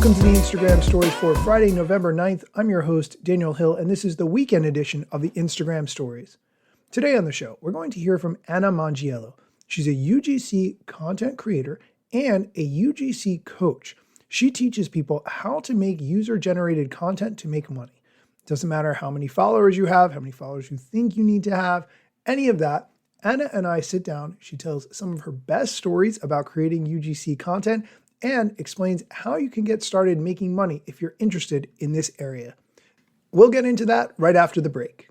Welcome to the Instagram Stories for Friday, November 9th. I'm your host, Daniel Hill, and this is the weekend edition of the Instagram Stories. Today on the show, we're going to hear from Anna Mangiello. She's a UGC content creator and a UGC coach. She teaches people how to make user-generated content to make money. It doesn't matter how many followers you have, how many followers you think you need to have, any of that. Anna and I sit down. She tells some of her best stories about creating UGC content and explains how you can get started making money if you're interested in this area. We'll get into that right after the break.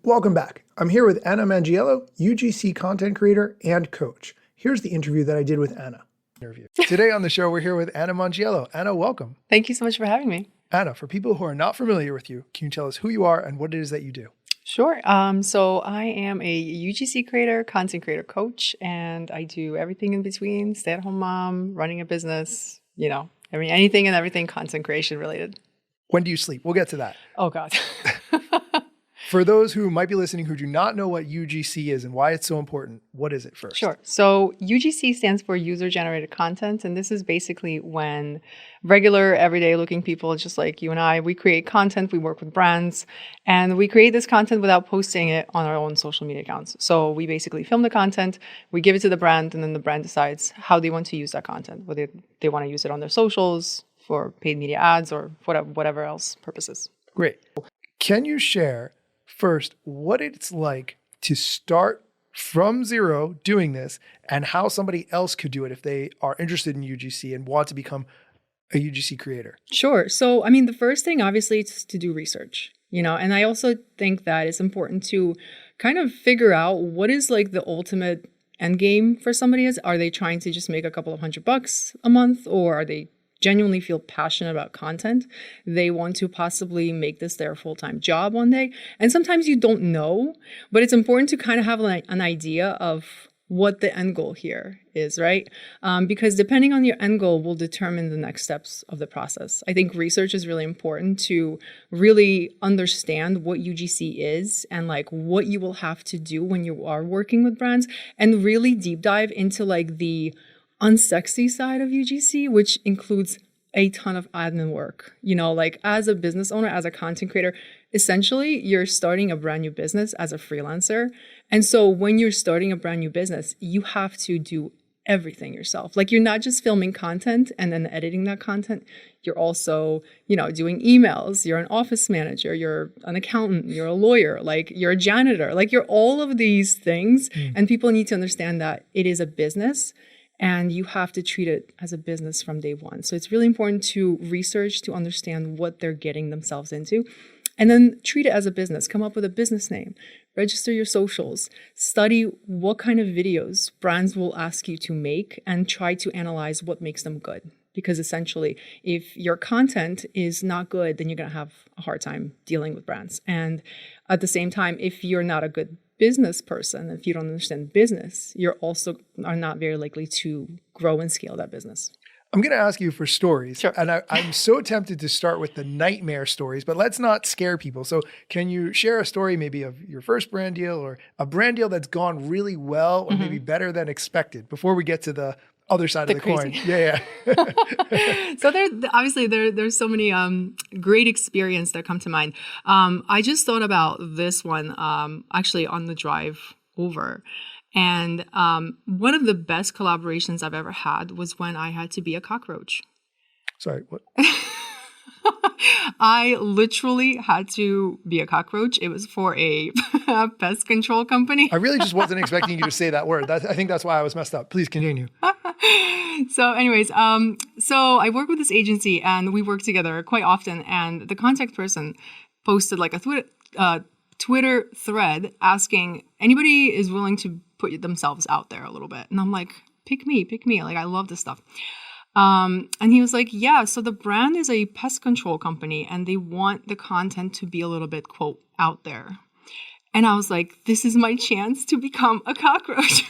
Welcome back. I'm here with Anna Mangiello, UGC content creator and coach. Here's the interview that I did with Anna. Today on the show, we're here with Anna Mangiello. Anna, welcome. Thank you so much for having me. Anna, for people who are not familiar with you, can you tell us who you are and what it is that you do? Sure. So I am a UGC creator, content creator coach, and I do everything in between, stay-at-home mom, running a business, anything and everything content creation related. When do you sleep? We'll get to that. Oh, God. For those who might be listening who do not know what UGC is and why it's so important, what is it first? Sure. So UGC stands for user-generated content, and this is basically when regular, everyday-looking people, just like you and I, we create content, we work with brands, and we create this content without posting it on our own social media accounts. So we basically film the content, we give it to the brand, and then the brand decides how they want to use that content, whether they want to use it on their socials, for paid media ads, or whatever else purposes. Great. Can you share first what it's like to start from zero doing this and how somebody else could do it if they are interested in UGC and want to become a UGC creator? Sure. So, the first thing obviously is to do research, and I also think that it's important to kind of figure out what is like the ultimate end game for somebody is. Are they trying to just make a couple of $100 a month, or are they genuinely feel passionate about content? They want to possibly make this their full-time job one day. And sometimes you don't know, but it's important to kind of have an idea of what the end goal here is, right? Because depending on your end goal will determine the next steps of the process. I think research is really important to really understand what UGC is and like what you will have to do when you are working with brands, and really deep dive into like the unsexy side of UGC, which includes a ton of admin work. Like as a business owner, as a content creator, essentially you're starting a brand new business as a freelancer. And so when you're starting a brand new business, you have to do everything yourself. Like you're not just filming content and then editing that content. You're also, doing emails. You're an office manager. You're an accountant. You're a lawyer. Like you're a janitor. Like you're all of these things. And people need to understand that it is a business. And you have to treat it as a business from day one. So it's really important to research, to understand what they're getting themselves into, and then treat it as a business. Come up with a business name, register your socials, study what kind of videos brands will ask you to make, and try to analyze what makes them good. Because essentially, if your content is not good, then you're going to have a hard time dealing with brands. And at the same time, if you're not a good business person, if you don't understand business, you're also are not very likely to grow and scale that business. I'm going to ask you for stories. Sure. And I'm so tempted to start with the nightmare stories, but let's not scare people. So can you share a story maybe of your first brand deal or a brand deal that's gone really well or maybe better than expected before we get to the other side of the coin? Yeah. So there's so many great experience that come to mind. I just thought about this one actually on the drive over. And one of the best collaborations I've ever had was when I had to be a cockroach. Sorry, what? I literally had to be a cockroach. It was for a pest control company. I really just wasn't expecting you to say that word. I think that's why I was messed up. Please continue. So anyways, so I work with this agency and we work together quite often. And the contact person posted like a Twitter thread asking anybody is willing to put themselves out there a little bit. And I'm like, pick me. Like, I love this stuff. And he was like, yeah, so the brand is a pest control company and they want the content to be a little bit, quote, out there. And I was like, this is my chance to become a cockroach.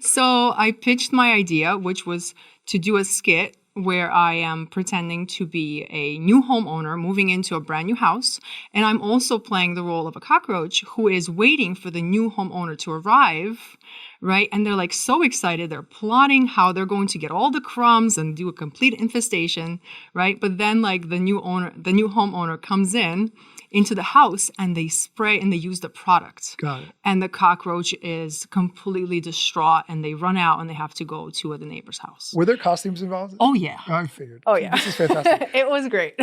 So I pitched my idea, which was to do a skit where I am pretending to be a new homeowner moving into a brand new house. And I'm also playing the role of a cockroach who is waiting for the new homeowner to arrive, right? And they're like so excited. They're plotting how they're going to get all the crumbs and do a complete infestation, right? But then like the new homeowner comes into the house and they spray and they use the product. Got it. And the cockroach is completely distraught and they run out and they have to go to the neighbor's house. Were there costumes involved? Oh, yeah. I figured. Oh, yeah. This is fantastic. It was great.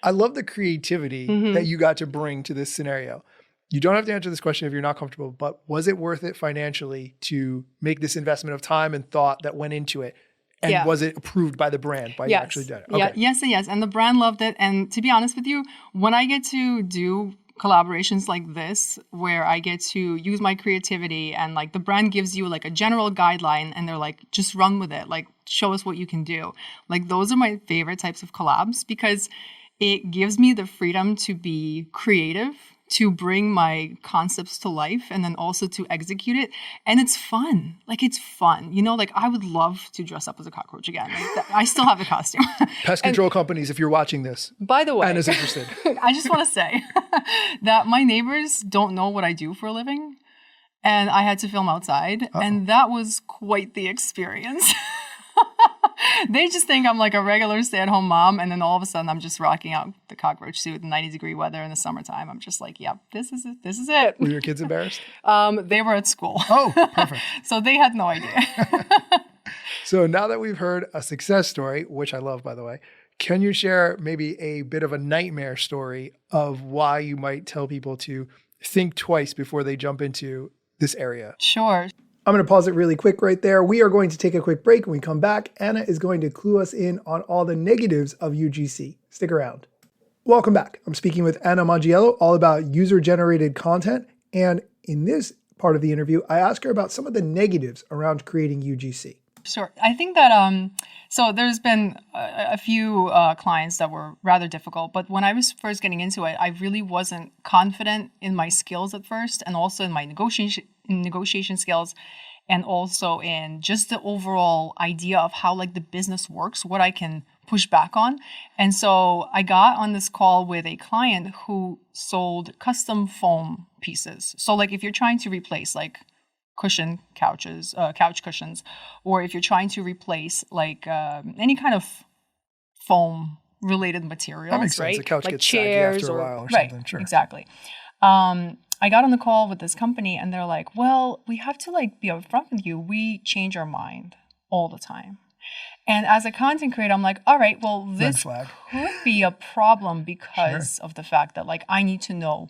I love the creativity that you got to bring to this scenario. You don't have to answer this question if you're not comfortable, but was it worth it financially to make this investment of time and thought that went into it? And was it approved by the brand by you actually did it? Okay. Yeah, yes and yes. And the brand loved it. And to be honest with you, when I get to do collaborations like this, where I get to use my creativity and like the brand gives you like a general guideline and they're like, just run with it. Like, show us what you can do. Like, those are my favorite types of collabs because it gives me the freedom to be creative, to bring my concepts to life and then also to execute it. And it's fun. Like, it's fun. You know, like I would love to dress up as a cockroach again. Like, I still have the costume. Pest control companies, if you're watching this. By the way. Anna's interested. I just want to say that my neighbors don't know what I do for a living. And I had to film outside. And that was quite the experience. They just think I'm like a regular stay-at-home mom, and then all of a sudden I'm just rocking out the cockroach suit in 90-degree weather in the summertime. I'm just like, yep, this is it. This is it. Were your kids embarrassed? They were at school. Oh, perfect. So they had no idea. So now that we've heard a success story, which I love, by the way, can you share maybe a bit of a nightmare story of why you might tell people to think twice before they jump into this area? Sure. I'm going to pause it really quick right there. We are going to take a quick break. When we come back, Anna is going to clue us in on all the negatives of UGC. Stick around. Welcome back. I'm speaking with Anna Mangiello all about user-generated content. And in this part of the interview, I ask her about some of the negatives around creating UGC. Sure. I think that, so there's been a few clients that were rather difficult, but when I was first getting into it, I really wasn't confident in my skills at first, and also in my negotiation skills, and also in just the overall idea of how like the business works, what I can push back on. And so I got on this call with a client who sold custom foam pieces. So like if you're trying to replace like couch cushions, or if you're trying to replace like any kind of foam related materials, that makes sense. right? The couch like gets chairs saggy after a while or right, something. Sure. Exactly. I got on the call with this company and they're like, well, we have to like be upfront with you. We change our mind all the time. And as a content creator, I'm like, all right, well, this could be a problem because of the fact that like I need to know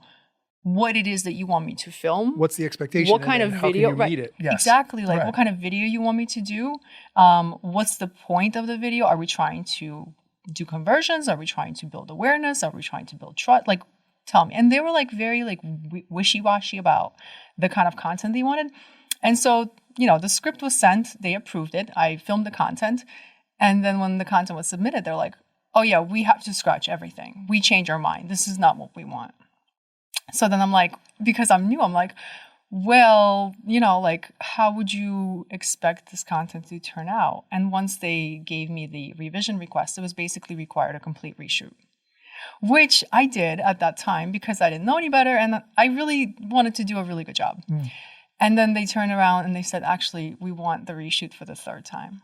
what it is that you want me to film. What's the expectation? What kind of video? How can you meet it? Yes. Exactly. Like what kind of video you want me to do? What's the point of the video? Are we trying to do conversions? Are we trying to build awareness? Are we trying to build trust? Like, tell me. And they were like very like wishy-washy about the kind of content they wanted. And so, you know, the script was sent. They approved it. I filmed the content. And then when the content was submitted, they're like, oh yeah, we have to scratch everything. We change our mind. This is not what we want. So then I'm like, because I'm new, I'm like, well, you know, like, how would you expect this content to turn out? And once they gave me the revision request, it was basically required a complete reshoot, which I did at that time because I didn't know any better. And I really wanted to do a really good job. And then they turned around and they said, actually, we want the reshoot for the third time.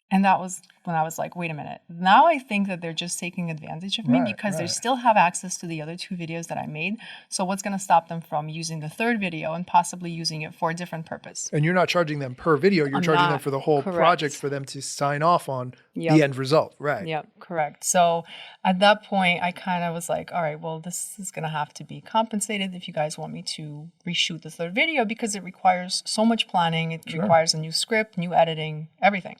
And that was when I was like, wait a minute. Now I think that they're just taking advantage of me because they still have access to the other two videos that I made. So what's going to stop them from using the third video and possibly using it for a different purpose? And you're not charging them per video. You're charging them for the whole project for them to sign off on the end result. Right. Yep. Correct. So at that point, I kind of was like, all right, well, this is going to have to be compensated if you guys want me to reshoot the third video because it requires so much planning. It requires a new script, new editing, everything.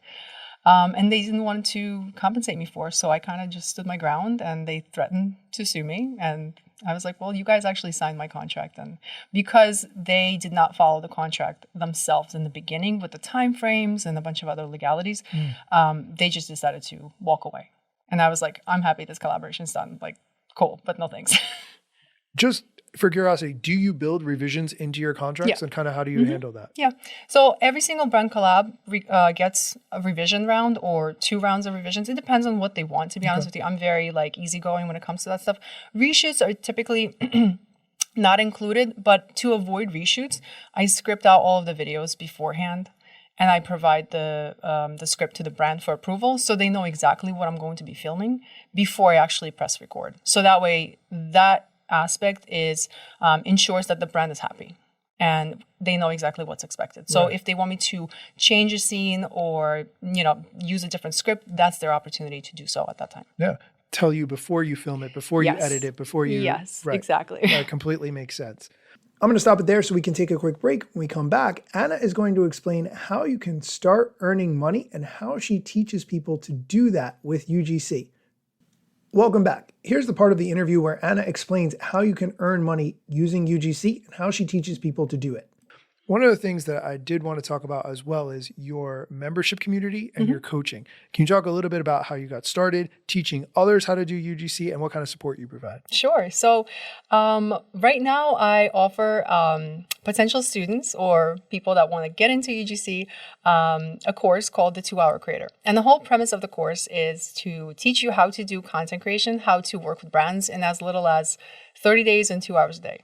And they didn't want to compensate me for, so I kind of just stood my ground and they threatened to sue me. And I was like, well, you guys actually signed my contract. And because they did not follow the contract themselves in the beginning with the time frames and a bunch of other legalities, they just decided to walk away. And I was like, I'm happy this collaboration's done. Like, cool, but no thanks. Just for curiosity, do you build revisions into your contracts and kind of how do you handle that? Yeah. So every single brand collab gets a revision round or 2 rounds of revisions. It depends on what they want, to be honest with you. I'm very like easygoing when it comes to that stuff. Reshoots are typically not included, but to avoid reshoots, I script out all of the videos beforehand. And I provide the script to the brand for approval, so they know exactly what I'm going to be filming before I actually press record. So that way, that aspect ensures that the brand is happy and they know exactly what's expected. So if they want me to change a scene or use a different script, that's their opportunity to do so at that time. Yeah. Tell you before you film it, before you edit it, before you... Yes, exactly. That completely makes sense. I'm going to stop it there so we can take a quick break. When we come back, Anna is going to explain how you can start earning money and how she teaches people to do that with UGC. Welcome back. Here's the part of the interview where Anna explains how you can earn money using UGC and how she teaches people to do it. One of the things that I did want to talk about as well is your membership community and your coaching. Can you talk a little bit about how you got started, teaching others how to do UGC, and what kind of support you provide? Sure. So right now I offer potential students or people that want to get into UGC a course called the 2-Hour Creator. And the whole premise of the course is to teach you how to do content creation, how to work with brands in as little as 30 days and 2 hours a day.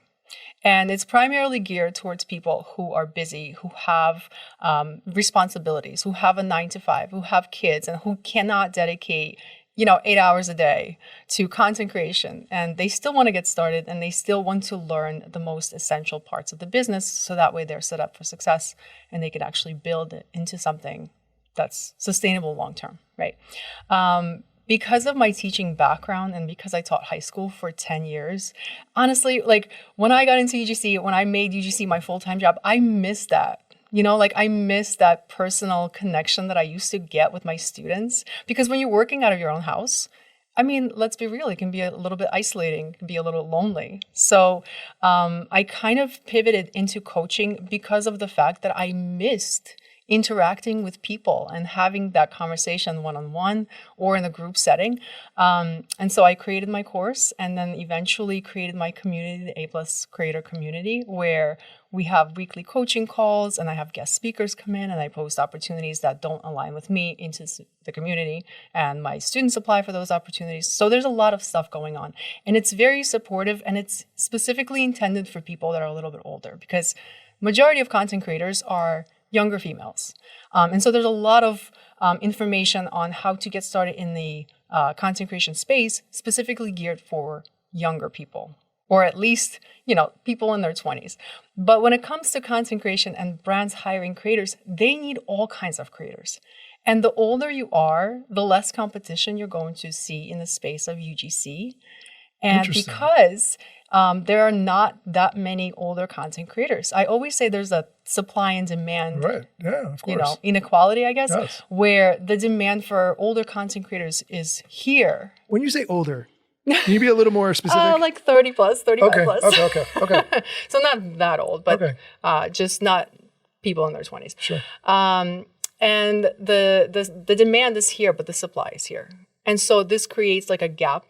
And it's primarily geared towards people who are busy, who have responsibilities, who have a 9-to-5, who have kids, and who cannot dedicate, 8 hours a day to content creation. And they still want to get started and they still want to learn the most essential parts of the business. So that way they're set up for success and they can actually build it into something that's sustainable long-term, right? Because of my teaching background and because I taught high school for 10 years, honestly, when I got into UGC, when I made UGC my full-time job, I missed that. I miss that personal connection that I used to get with my students. Because when you're working out of your own house, let's be real, it can be a little bit isolating, it can be a little lonely. So I kind of pivoted into coaching because of the fact that I missed interacting with people and having that conversation one-on-one or in a group setting. And so I created my course and then eventually created my community, the A+ Creator community, where we have weekly coaching calls and I have guest speakers come in and I post opportunities that don't align with me into the community and my students apply for those opportunities. So there's a lot of stuff going on and it's very supportive and it's specifically intended for people that are a little bit older because majority of content creators are younger females. And so there's a lot of information on how to get started in the content creation space, specifically geared for younger people, or at least, people in their 20s. But when it comes to content creation and brands hiring creators, they need all kinds of creators. And the older you are, the less competition you're going to see in the space of UGC. And because there are not that many older content creators. I always say there's a supply and demand, right? Yeah, of course. Inequality, I guess, yes. Where the demand for older content creators is here. When you say older, can you be a little more specific? Like 30 plus, 35 okay, plus. Okay. So not that old, but just not people in their 20s. Sure. And the demand is here, but the supply is here. And so this creates like a gap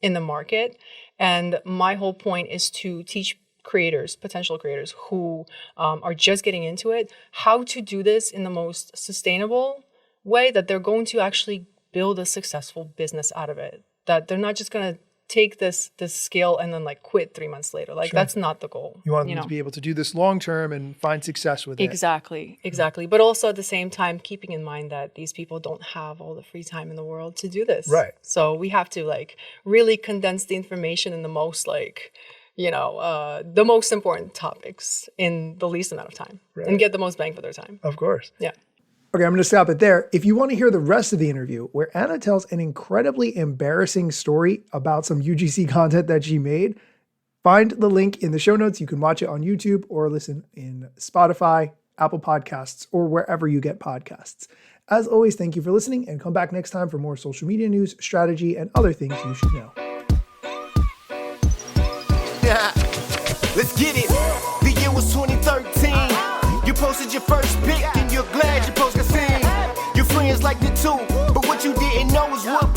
in the market. And my whole point is to teach creators, potential creators who are just getting into it, how to do this in the most sustainable way that they're going to actually build a successful business out of it. That they're not just going to take this skill and then quit 3 months later. That's not the goal. You want them to be able to do this long term and find success with it. Exactly. But also at the same time, keeping in mind that these people don't have all the free time in the world to do this. Right. So we have to really condense the information in the most the most important topics in the least amount of time and get the most bang for their time. Of course. Yeah. Okay, I'm going to stop it there. If you want to hear the rest of the interview, where Anna tells an incredibly embarrassing story about some UGC content that she made, find the link in the show notes. You can watch it on YouTube or listen in Spotify, Apple Podcasts, or wherever you get podcasts. As always, thank you for listening and come back next time for more social media news, strategy, and other things you should know. Let's get it. The year was 2013. You posted your first pic and you're glad your post got seen. Your friends liked it too, but what you didn't know is what